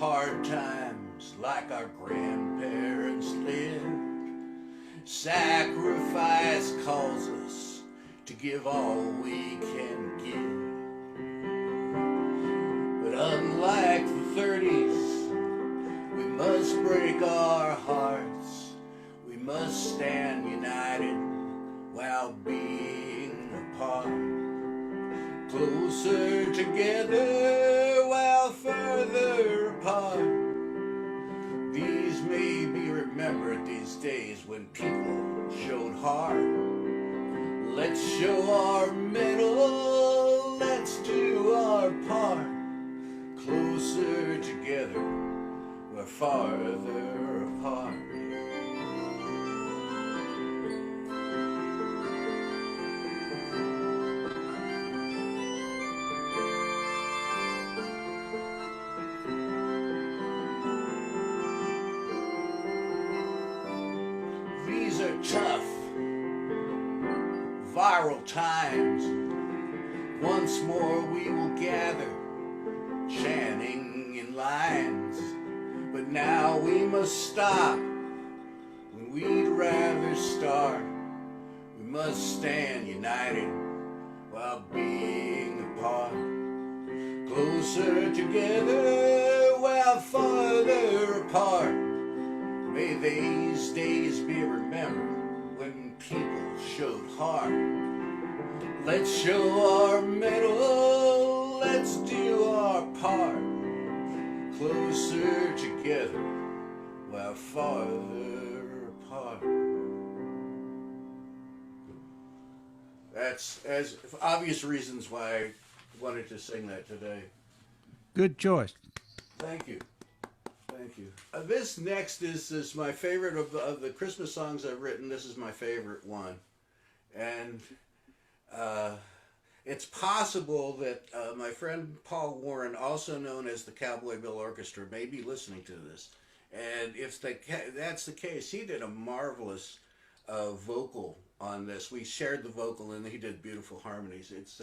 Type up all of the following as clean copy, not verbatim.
hard times like our grandparents lived. Sacrifice calls us to give all we can give. But unlike the 30s, we must break our hearts. We must stand united while being apart. Closer together while further apart. These may be remembered, these days when people showed heart. Let's show our mettle, let's do our part. Closer together, we're farther apart. These are tough, viral times. Once more we will gather, chanting in lines. But now we must stop when we'd rather start. We must stand united while being apart. Closer together while farther apart. May these days be remembered when people showed heart. Let's show our mettle, let's do our part. Closer together while farther apart. That's as obvious reasons why I wanted to sing that today. Good choice. Thank you. Thank you. This next is my favorite of the Christmas songs I've written. This is my favorite one. And it's possible that my friend Paul Warren, also known as the Cowboy Bill Orchestra, may be listening to this. And if that's the case, he did a marvelous vocal on this. We shared the vocal and he did beautiful harmonies. It's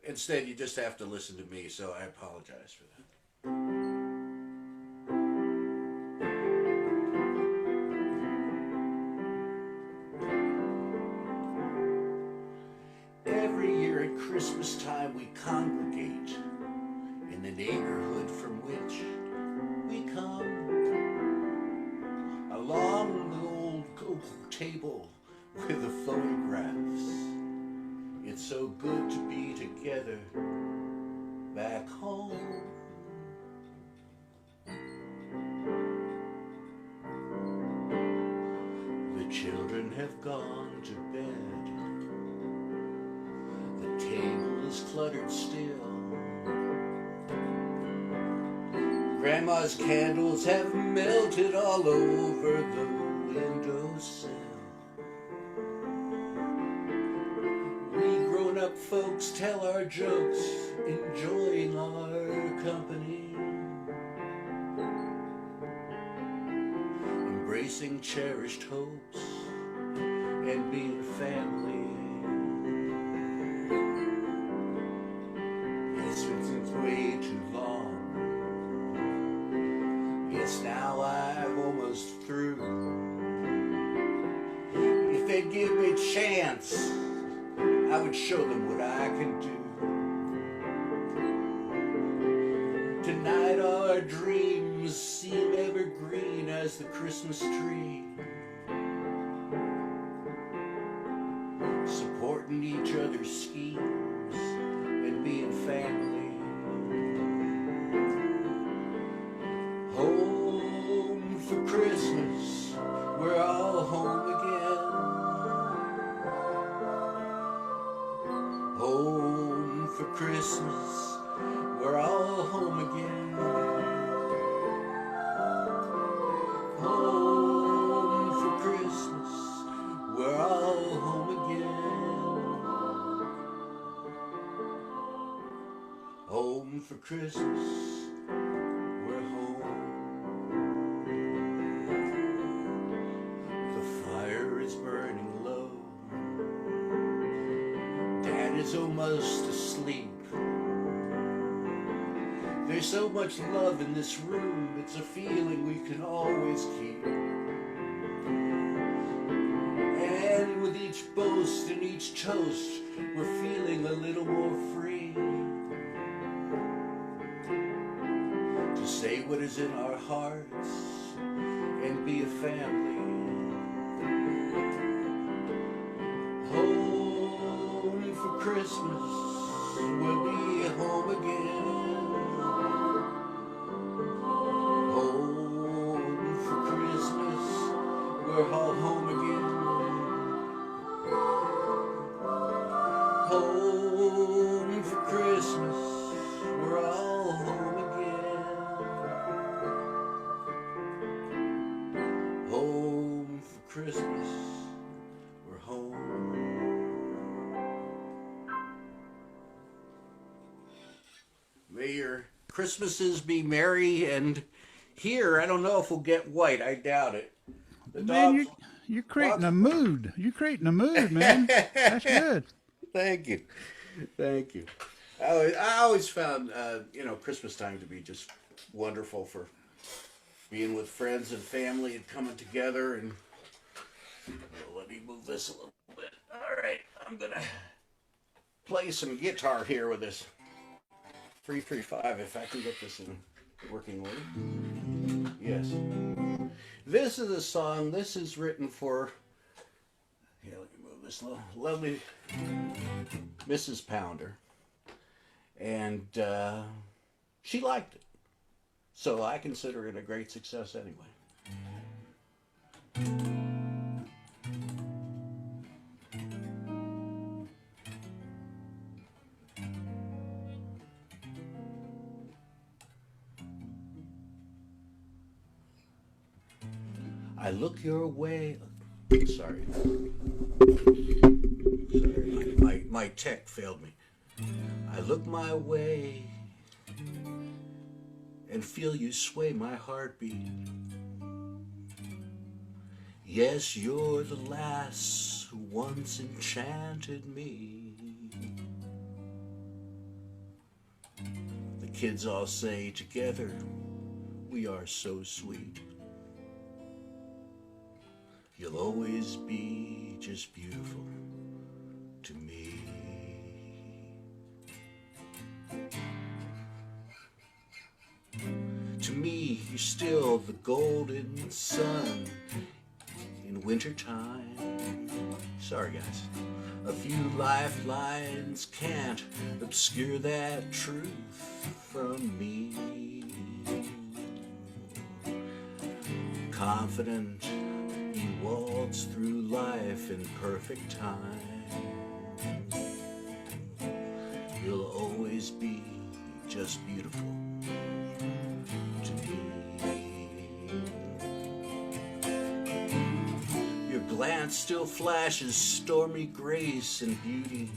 instead you just have to listen to me, so I apologize for that. Christmas time we congregate in the neighborhood from which we come. Along the old oak table with the photographs. It's so good to be together back home. The children have gone to bed. Table is cluttered still. Grandma's candles have melted all over the windowsill. We grown-up folks tell our jokes, enjoying our company, embracing cherished hopes and being family. It's way too long. Yes, now I'm almost through. If they'd give me a chance, I would show them what I can do. Tonight our dreams seem evergreen as the Christmas tree, supporting each other's schemes and being family. Home for Christmas, we're all home again. Home for Christmas, we're all home again. Home for Christmas, we're all home again. Home for Christmas, we're home. The fire is burning low. Dad is almost asleep. There's so much love in this room, it's a feeling we can always keep. And with each boast and each toast, we're feeling a little more free to say what is in our hearts and be a family. Home for Christmas, we'll be home again. Home for Christmas, we're all home again. Home for Christmas, we're all home again. Home for Christmas, we're home. May your Christmases be merry, and here, I don't know if we'll get white. I doubt it. The Man, dogs, you're creating dogs- a mood. You're creating a mood, man. That's good. Thank you. Thank you. I always found, Christmas time to be just wonderful for being with friends and family and coming together. And let me move this a little bit. All right, I'm going to play some guitar here with this 335, if I can get this in working order. Yes. This is a song, this is written for, let me move this little, lovely Mrs. Pounder. And she liked it. So I consider it a great success anyway. I look your way. Sorry. My tech failed me. I look my way and feel you sway my heartbeat. Yes, you're the lass who once enchanted me. The kids all say together, we are so sweet. You'll always be just beautiful to me. To me, you're still the golden sun in wintertime. Sorry, guys. A few lifelines can't obscure that truth from me. Confident, you waltz through life in perfect time. You'll always be just beautiful to me. Your glance still flashes stormy grace and beauty.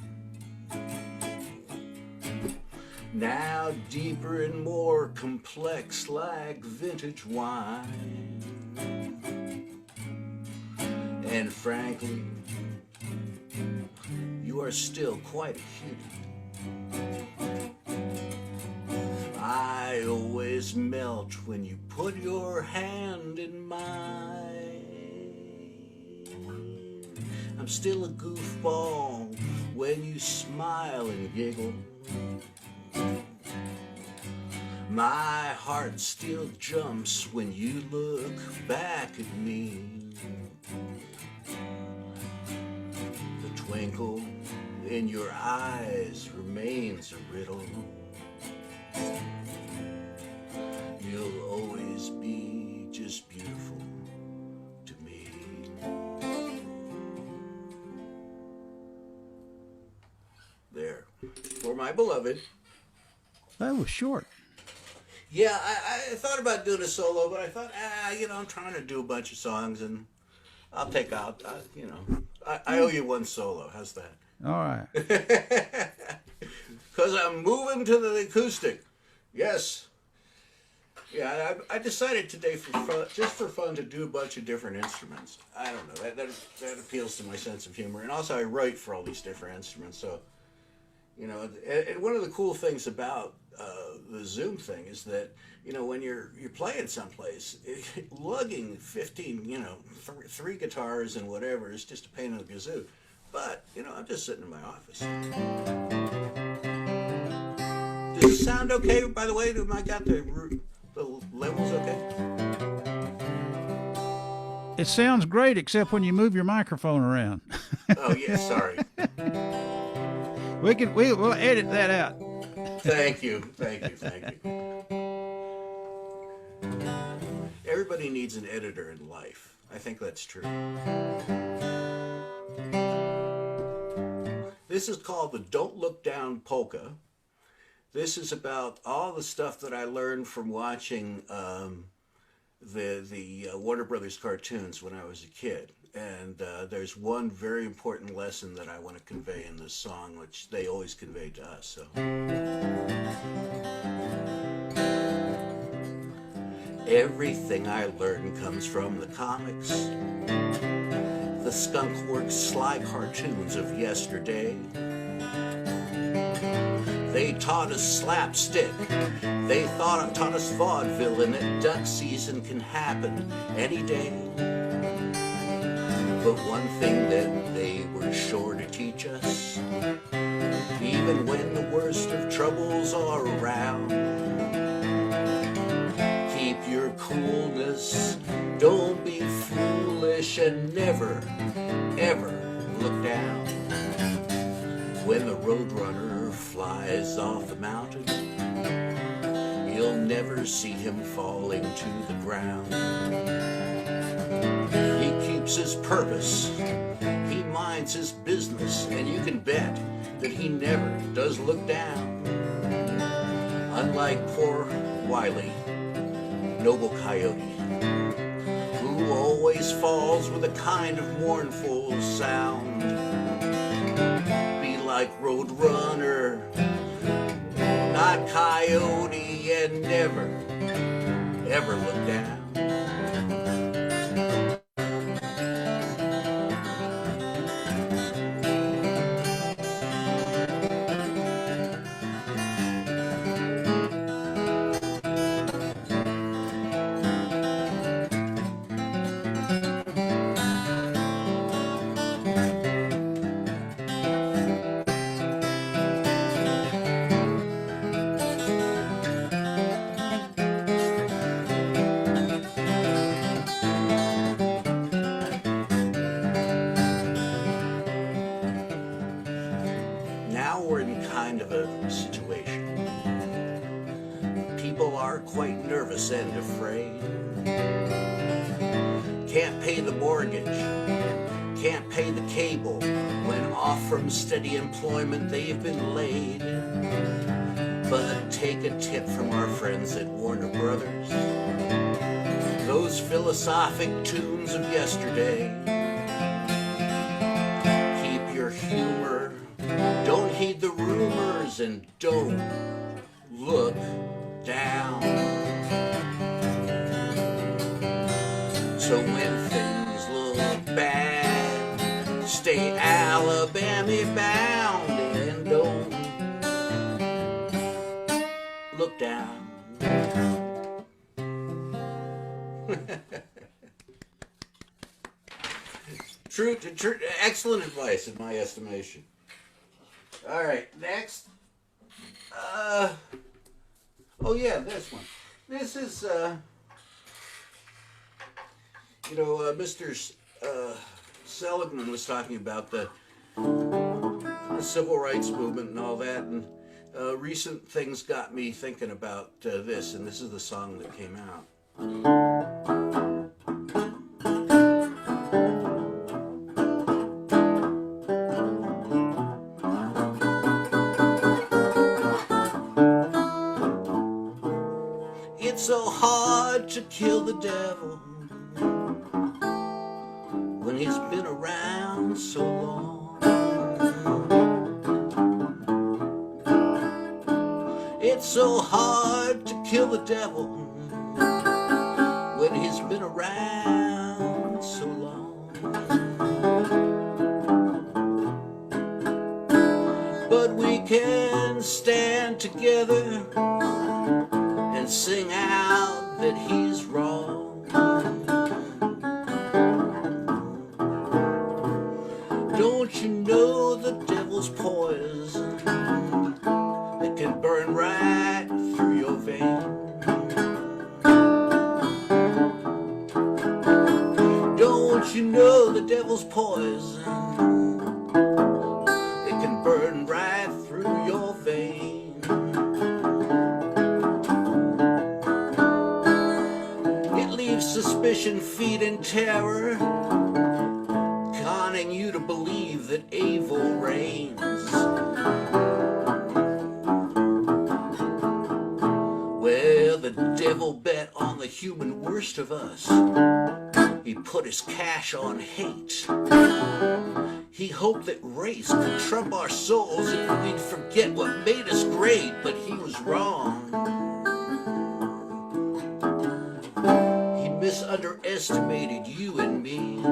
Now deeper and more complex like vintage wine. And frankly, you are still quite a cutie. I always melt when you put your hand in mine. I'm still a goofball when you smile and giggle. My heart still jumps when you look back at me. The twinkle in your eyes remains a riddle. You'll always be just beautiful to me. There. For my beloved. That was short. Yeah, I thought about doing a solo, but I thought, I'm trying to do a bunch of songs, and I'll take out, I owe you one solo. How's that? All right. Because I'm moving to the acoustic. Yes. Yeah, I decided today for fun, just for fun, to do a bunch of different instruments. I don't know, that appeals to my sense of humor. And also I write for all these different instruments, so, and one of the cool things about the Zoom thing is that, you know, when you're playing someplace, lugging 15, you know, three guitars and whatever is just a pain in the kazoo. But, you know, I'm just sitting in my office. Does it sound okay, by the way? Have I got the levels okay? It sounds great, except when you move your microphone around. Oh, yeah, sorry. We'll edit that out. Thank you. Everybody needs an editor in life. I think that's true. This is called the Don't Look Down Polka. This is about all the stuff that I learned from watching the Warner Brothers cartoons when I was a kid. And there's one very important lesson that I want to convey in this song, which they always conveyed to us. So, everything I learned comes from the comics, the skunkworks sly cartoons of yesterday. They taught us slapstick. They taught us vaudeville, and that duck season can happen any day. But one thing that they were sure to teach us, even when the worst of troubles are around, keep your coolness, don't be foolish, and never, ever look down. When the roadrunner flies off the mountain, you'll never see him falling to the ground. He keeps his purpose, he minds his business, and you can bet that he never does look down. Unlike poor Wiley, noble coyote, who always falls with a kind of mournful sound. Be like Roadrunner, not coyote, and never, ever look down. Quite nervous and afraid. Can't pay the mortgage, can't pay the cable. When off from steady employment they've been laid. But take a tip from our friends at Warner Brothers, those philosophic tunes of yesterday. Keep your humor, don't heed the rumors, and don't look down. So when things look bad, stay Alabama bound, and don't look down. True, excellent advice in my estimation. All right, next. Oh yeah, this one. This is, Mr. Seligman was talking about the civil rights movement and all that, and recent things got me thinking about this, and this is the song that came out. It's so hard to kill the devil when he's been around so long. It's so hard to kill the devil when he's been around so long. But we can stand together sing out that he's wrong. Don't you know the devil's poison that can burn right through your vein? Don't you know the devil's poison that can burn right through your vein? It leaves suspicion, feeding terror, conning you to believe that evil reigns. Well, the devil bet on the human worst of us. He put his cash on hate. He hoped that race could trump our souls and we'd forget what made us great, but he was wrong. He misunderestimated you and me.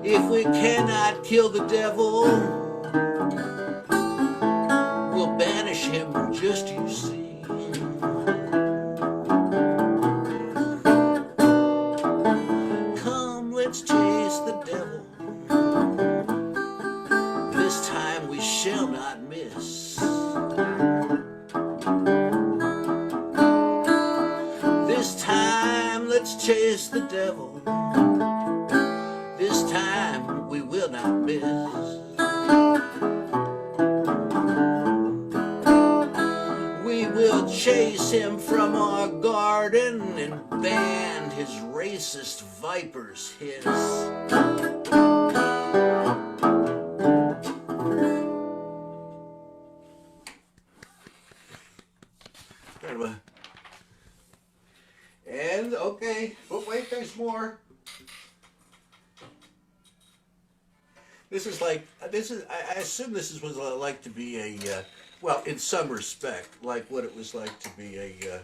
If we cannot kill the devil, we'll banish him, just you see. Come, let's chase the devil. This time we shall not miss. This time let's chase the devil. This time we will not miss. We will chase him from our garden and ban his racist viper's hiss. And okay, oh wait, there's more. This is like, I assume this is what it like to be a, well, in some respect, like what it was like to be a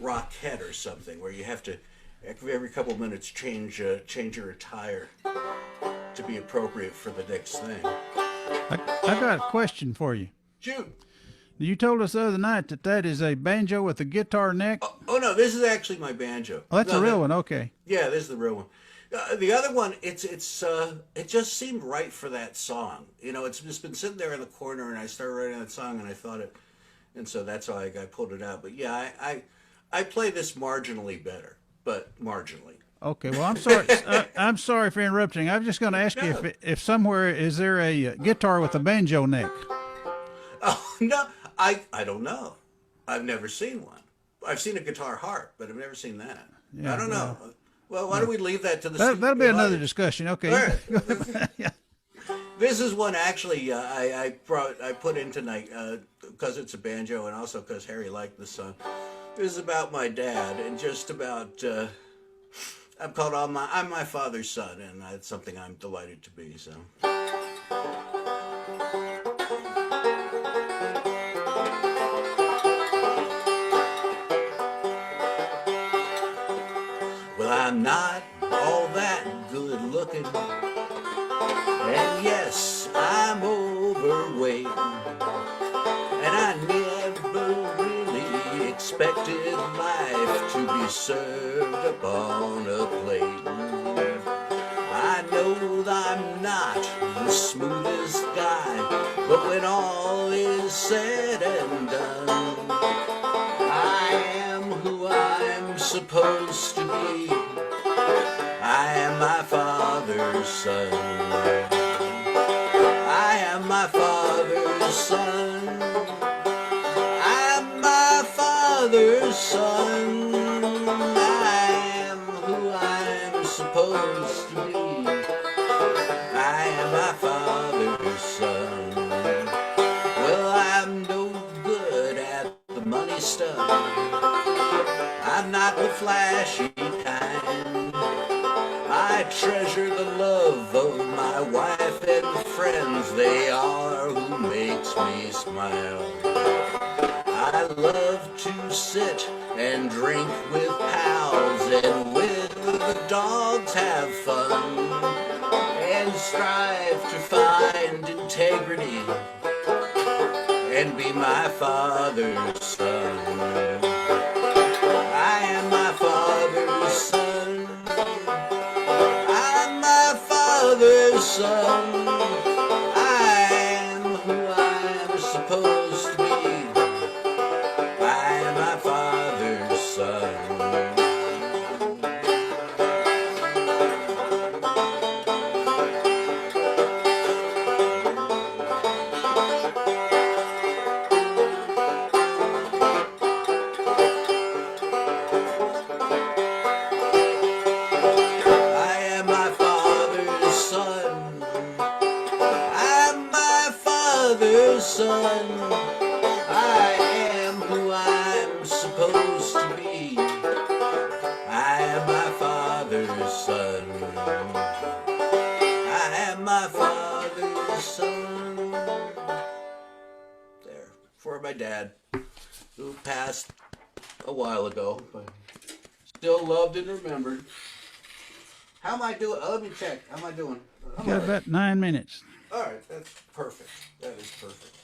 rockhead or something, where you have to, every couple of minutes, change your attire to be appropriate for the next thing. I got a question for you. Shoot. You told us the other night that is a banjo with a guitar neck. Oh no, this is actually my banjo. Oh, that's a real one. Okay. Yeah, this is the real one. The other one, it just seemed right for that song. You know, it's just been sitting there in the corner, and I started writing that song, and I thought it, and so that's why I pulled it out. But yeah, I play this marginally better, but marginally. Okay. Well, I'm sorry. I'm sorry for interrupting. I'm just going to ask you if somewhere is there a guitar with a banjo neck? Oh no, I don't know. I've never seen one. I've seen a guitar harp, but I've never seen that. Yeah, I don't know. Well, why don't we leave that to the... That'll be another discussion. Okay. All right. Yeah. This is one actually I put in tonight because it's a banjo and also because Harry liked the song. This is about my dad and just about... I'm called I'm my father's son, and it's something I'm delighted to be, so... I'm not all that good looking, and yes, I'm overweight, and I never really expected life to be served upon a plate. I know that I'm not the smoothest guy, but when all is said and done, I am who I'm supposed to be. I am my father's son. I am my father's son. I am my father's son. I am who I'm supposed to be. I am my father's son. Well, I'm no good at the money stuff. I'm not the flashy kind. I treasure the love of my wife and friends. They are who makes me smile. I love to sit and drink with pals and with the dogs have fun and strive to find integrity and be my father's son. I am my father's son. I'm my father's son. I am who I'm supposed to be. I am my father's son. Son, I am who I'm supposed to be. I am my father's son. I am my father's son. There, for my dad, who passed a while ago, but still loved and remembered. How am I doing? Let me check. How am I doing? You got about 9 minutes. All right, that's perfect. That is perfect.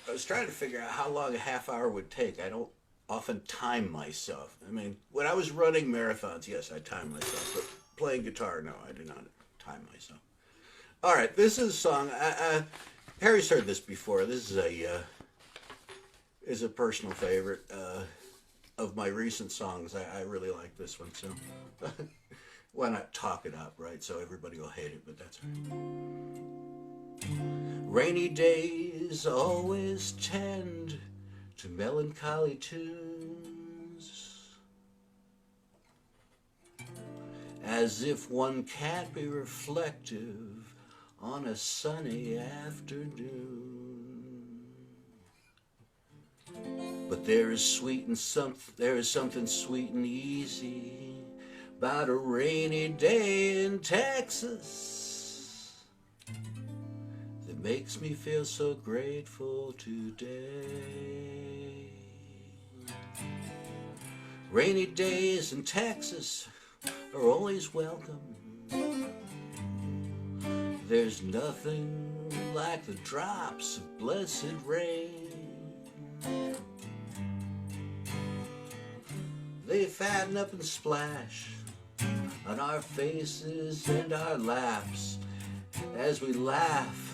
I was trying to figure out how long a half hour would take. I don't often time myself. I mean, when I was running marathons, yes, I timed myself. But playing guitar, no, I do not time myself. All right, this is a song. Harry's heard this before. This is a personal favorite of my recent songs. I really like this one, so why not talk it up, right? So everybody will hate it, but that's all right. Rainy days always tend to melancholy tunes, as if one can't be reflective on a sunny afternoon. But there is something sweet and easy about a rainy day in Texas. Makes me feel so grateful today. Rainy days in Texas are always welcome. There's nothing like the drops of blessed rain. They fatten up and splash on our faces and our laps as we laugh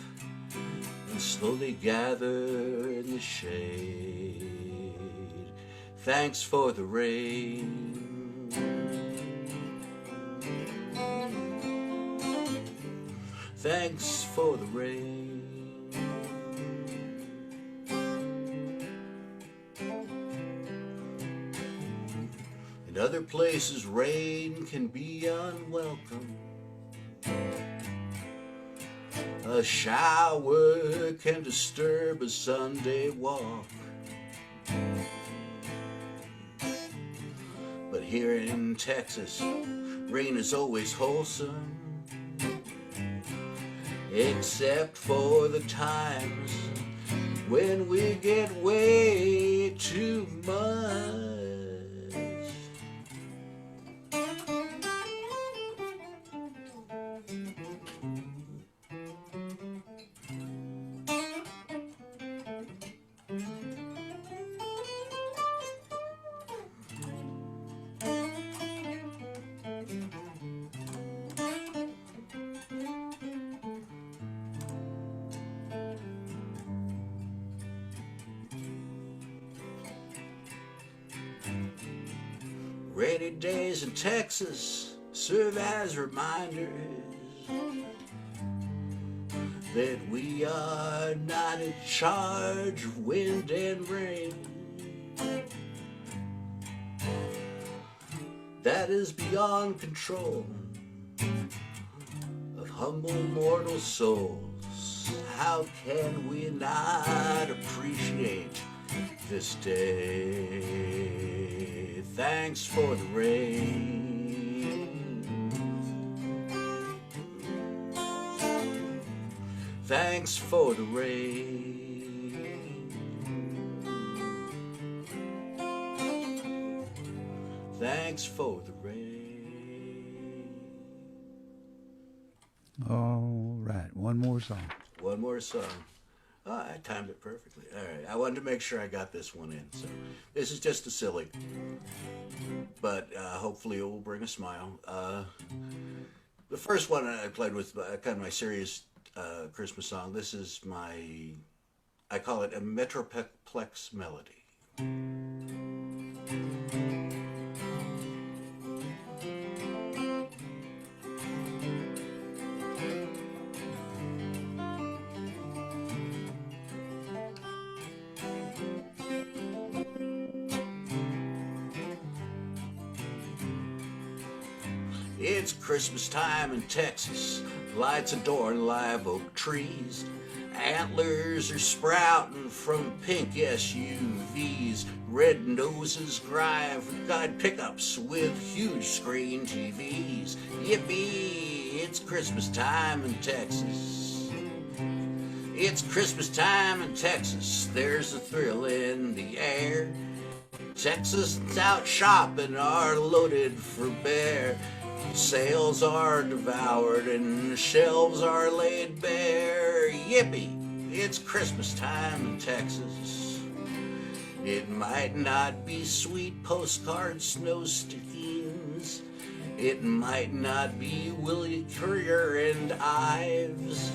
and slowly gather in the shade. Thanks for the rain. Thanks for the rain. In other places, rain can be unwelcome. A shower can disturb a Sunday walk. But here in Texas, rain is always wholesome, except for the times when we get way too much. Rainy days in Texas serve as reminders that we are not in charge of wind and rain. That is beyond control of humble mortal souls. How can we not appreciate this day? Thanks for the rain. Thanks for the rain. Thanks for the rain. All right, one more song. One more song. Oh, I timed it perfectly. All right, I wanted to make sure I got this one in. So this is just a silly, but hopefully it will bring a smile. The first one I played with, kind of my serious Christmas song. This is I call it a Metroplex melody. It's Christmas time in Texas, lights adorn live oak trees. Antlers are sprouting from pink SUVs. Red noses drive guide pickups with huge screen TVs. Yippee, it's Christmas time in Texas. It's Christmas time in Texas, there's a thrill in the air. Texans out shopping are loaded for bear. Sales are devoured and shelves are laid bare. Yippee, it's Christmas time in Texas. It might not be sweet postcard snow stickings. It might not be Willie Courier and Ives.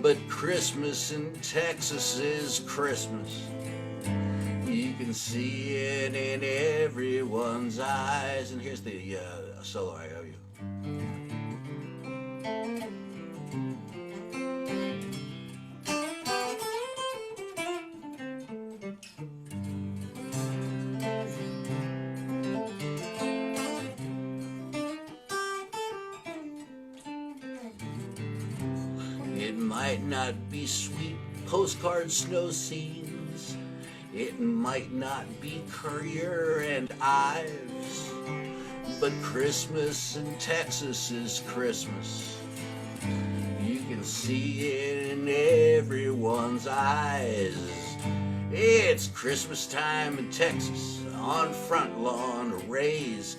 But Christmas in Texas is Christmas. You can see it in everyone's eyes. And here's the solo I owe you. It might not be sweet postcard snow scenes. It might not be Courier and Ives, but Christmas in Texas is Christmas. You can see it in everyone's eyes. It's Christmas time in Texas, on front lawn arrays.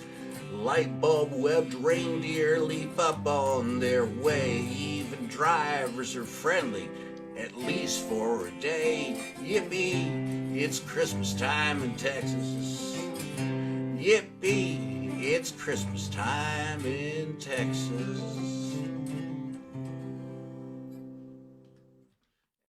Light bulb webbed reindeer leap up on their way. Even drivers are friendly, at least for a day. Yippee, it's Christmas time in Texas. Yippee, it's Christmas time in Texas.